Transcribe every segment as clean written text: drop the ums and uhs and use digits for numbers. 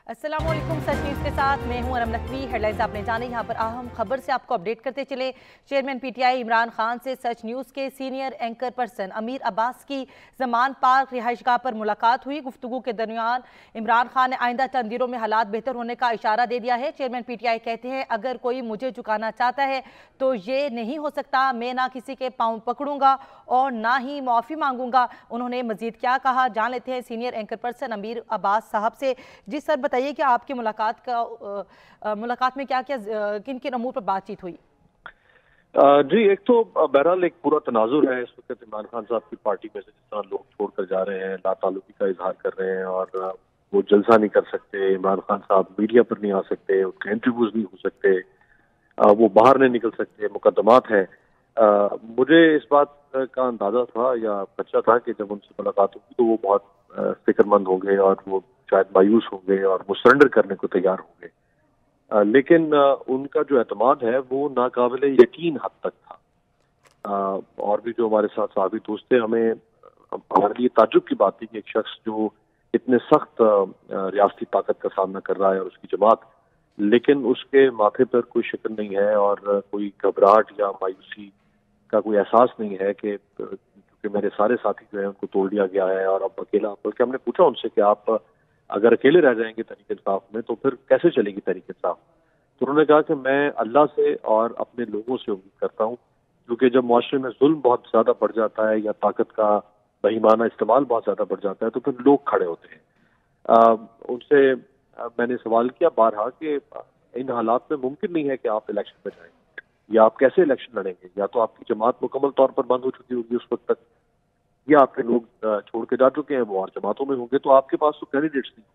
अस्सलाम वालेकुम। सच न्यूज़ के साथ मैं हूं अरम नकवी। हेडलाइंस आपने जाने, यहाँ पर अहम खबर से आपको अपडेट करते चले। चेयरमैन पीटीआई इमरान खान से सच न्यूज़ के सीनियर एंकर पर्सन अमीर अब्बास की जमान पार्क रिहाइशगाह पर मुलाकात हुई। गुफ्तगू के दरमियान इमरान खान ने आइंदा चंद दिनों में हालात बेहतर होने का इशारा दे दिया है। चेयरमैन पीटीआई कहते हैं, अगर कोई मुझे झुकाना चाहता है तो ये नहीं हो सकता। मैं ना किसी के पाँव पकड़ूंगा और ना ही माफ़ी मांगूंगा। उन्होंने मजीद क्या कहा, जान लेते हैं सीनियर एंकर पर्सन अमीर अब्बास साहब से। जी सर, बताइए कि आपकी मुलाकात में क्या क्या किन किन अमूर पर बातचीत हुई? जी, एक तो बहरहाल एक पूरा तनाजुर है इस वक्त इमरान खान साहब की पार्टी में से, जिस तरह लोग छोड़कर जा रहे हैं, लाताल्लुकी का इजहार कर रहे हैं और वो जलसा नहीं कर सकते। इमरान खान साहब मीडिया पर नहीं आ सकते, उनके इंटरव्यूज नहीं हो सकते, वो बाहर नहीं निकल सकते, मुकदमात है। मुझे इस बात का अंदाजा था या खदशा था कि जब उनसे मुलाकात होगी तो वो बहुत फिक्रमंद होंगे और वो शायद मायूस होंगे और वो सरेंडर करने को तैयार होंगे। लेकिन उनका जो एतमाद है वो नाकाबिले यकीन हद तक था। और भी जो हमारे साथ साहबी दोस्त थे, हमारे लिए ताज्जुब की बात थी कि एक शख्स जो इतने सख्त रियासती ताकत का सामना कर रहा है और उसकी जमात, लेकिन उसके माथे पर कोई शिकन नहीं है और कोई घबराहट या मायूसी का कोई एहसास नहीं है कि क्योंकि मेरे सारे साथी जो है उनको तोड़ दिया गया है और अब अकेला। बल्कि हमने पूछा उनसे कि आप अगर अकेले रह जाएंगे तहरीक इंसाफ में तो फिर कैसे चलेगी तहरीक इंसाफ। तो उन्होंने कहा कि मैं अल्लाह से और अपने लोगों से उम्मीद करता हूँ, क्योंकि जब मुआशरे में जुल्म बहुत ज्यादा बढ़ जाता है या ताकत का बेईमाना इस्तेमाल बहुत ज्यादा बढ़ जाता है तो फिर लोग खड़े होते हैं। उनसे मैंने सवाल किया बारहा कि इन हालात में मुमकिन नहीं है कि आप इलेक्शन में जाएं, या आप कैसे इलेक्शन लड़ेंगे? या तो आपकी जमात मुकम्मल तौर पर बंद हो चुकी होगी उस वक्त तक, या आपके लोग छोड़ के जा चुके हैं, वो और जमातों में होंगे, तो आपके पास तो कैंडिडेट्स नहीं।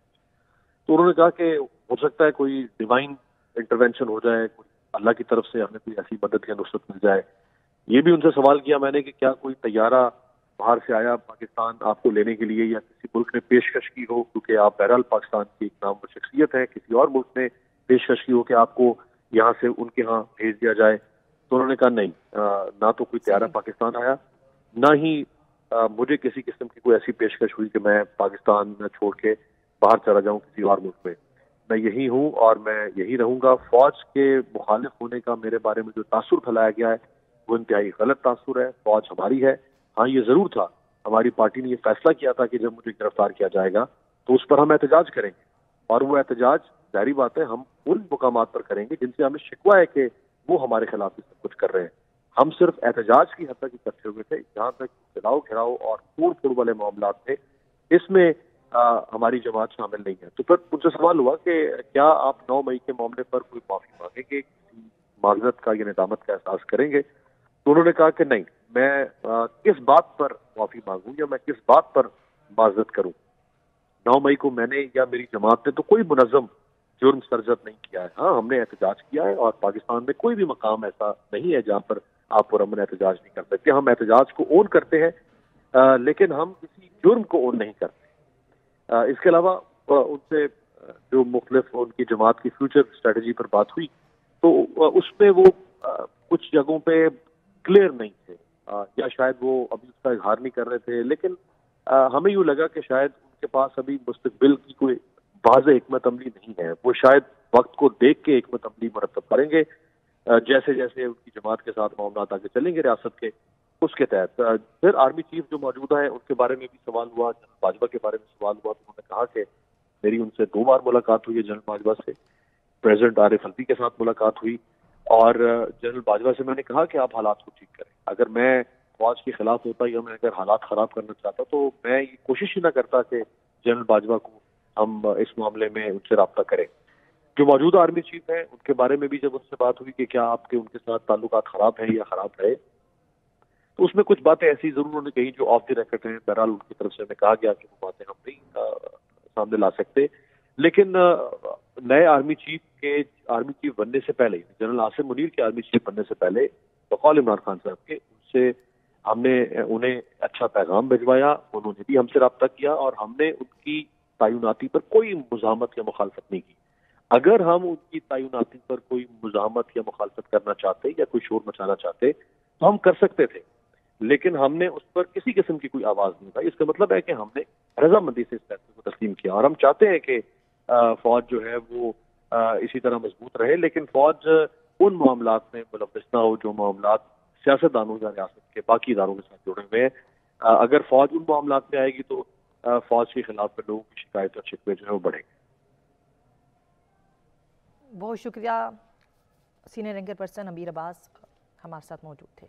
तो उन्होंने कहा कि हो सकता है कोई डिवाइन इंटरवेंशन हो जाए, कोई अल्लाह की तरफ से हमें कोई ऐसी मदद या नुसरत मिल जाए। ये भी उनसे सवाल किया मैंने कि क्या कोई तैयारा बाहर से आया पाकिस्तान आपको लेने के लिए, या किसी मुल्क ने पेशकश की हो, क्योंकि आप बहरहाल पाकिस्तान की एक नामवर शख्सियत है, किसी और मुल्क ने पेशकश की हो कि आपको यहाँ से उनके यहाँ भेज दिया जाए। तो उन्होंने कहा नहीं, ना तो कोई तैयारा पाकिस्तान आया, ना ही मुझे किसी किस्म की कोई ऐसी पेशकश हुई कि मैं पाकिस्तान छोड़ के बाहर चला जाऊं किसी और मुल्क में। मैं यही हूं और मैं यही रहूंगा। फौज के मुखालिफ होने का मेरे बारे में जो तासुर फैलाया गया है वो इंतहाई गलत तासुर है। फौज हमारी है। हाँ, ये जरूर था, हमारी पार्टी ने ये फैसला किया था कि जब मुझे गिरफ्तार किया जाएगा तो उस पर हम एहतजाज करेंगे, और वो एहतजाज जारी बात है हम उन मुकामात पर करेंगे जिनसे हमें शिकवा है कि वो हमारे खिलाफ ये सब कुछ कर रहे हैं। हम सिर्फ एहतजाज की हद तक इकट्ठे हुए थे, जहां तक जलाओ घिराओ और तोड़ फोड़ वाले मामला थे इसमें हमारी जमात शामिल नहीं है। तो फिर मुझसे सवाल हुआ कि क्या आप 9 मई के मामले पर कोई माफी मांगेंगे, किसी माजरत का या निदामत का एहसास करेंगे? तो उन्होंने कहा कि नहीं, मैं किस बात पर माफी मांगूं या मैं किस बात पर माजरत करूं। 9 मई को मैंने या मेरी जमात ने तो कोई मुनज़्ज़म जुर्म सरजद नहीं किया है। हाँ, हमने एहतजाज किया है और पाकिस्तान में कोई भी मकाम ऐसा नहीं है जहाँ पर आप पुरअमन एहतजाज नहीं कर सकते। हम एहतजाज को ओन करते हैं, लेकिन हम किसी जुर्म को ओन नहीं करते। इसके अलावा उनसे जो मुख्तलिफ उनकी जमात की फ्यूचर स्ट्रेटजी पर बात हुई तो उसमें वो कुछ जगहों पे क्लियर नहीं थे, या शायद वो अभी उसका इजहार नहीं कर रहे थे। लेकिन हमें यूँ लगा कि शायद उनके पास अभी मुस्तकबिल की कोई वाज़ेह हिकमत अमली नहीं है। वो शायद वक्त को देख के हिकमत अमली मुरतब करेंगे, जैसे जैसे उनकी जमात के साथ मामला आगे चलेंगे रियासत के, उसके तहत। फिर आर्मी चीफ जो मौजूदा है उनके बारे में भी सवाल हुआ, जनरल बाजवा के बारे में सवाल हुआ। तो उन्होंने कहा कि मेरी उनसे 2 बार मुलाकात हुई है जनरल बाजवा से। प्रेसिडेंट आरिफ अलवी के साथ मुलाकात हुई और जनरल बाजवा से मैंने कहा कि आप हालात को ठीक करें। अगर मैं फौज के खिलाफ होता या मैं अगर हालात खराब करना चाहता तो मैं ये कोशिश ही ना करता कि जनरल बाजवा को हम इस मामले में उनसे रब्ता करें। जो मौजूदा आर्मी चीफ हैं उनके बारे में भी जब उनसे बात हुई कि क्या आपके उनके साथ ताल्लुकात खराब हैं या खराब रहे, तो उसमें कुछ बातें ऐसी जरूर उन्होंने कही जो ऑफ द रेकॉर्ड हैं। बहरहाल उनकी तरफ से हमें कहा गया कि वो बातें हम नहीं सामने ला सकते। लेकिन नए आर्मी चीफ बनने से पहले, जनरल आसिम मुनीर के आर्मी चीफ बनने से पहले बकौल इमरान खान साहब के, उनसे हमने उन्हें अच्छा पैगाम भिजवाया, उन्होंने भी हमसे रब्ता किया और हमने उनकी तैनाती पर कोई मुज़ाहमत या मुखालफत नहीं की। अगर हम उनकी तैनाती पर कोई मुज़ाहमत या मुखालफत करना चाहते या कोई शोर मचाना चाहते तो हम कर सकते थे, लेकिन हमने उस पर किसी किस्म की कोई आवाज नहीं उठाई। इसका मतलब है कि हमने रजामंदी से इस फैसले को तस्लीम किया और हम चाहते हैं कि فوج جو ہے وہ اسی طرح مضبوط رہے، لیکن فوج ان معاملات میں ملوث نہ ہو جو معاملات سیاستدانوں یا ریاست کے باقی اداروں کے ساتھ جڑے ہوئے ہیں۔ اگر فوج ان معاملات میں آئے گی تو فوج کے خلاف پھر لوگوں کی شکایت اور شکوے جو ہے وہ بڑھیں گے۔ بہت شکریہ، سینئر اینکر پرسن امیر عباس ہمارے ساتھ موجود تھے۔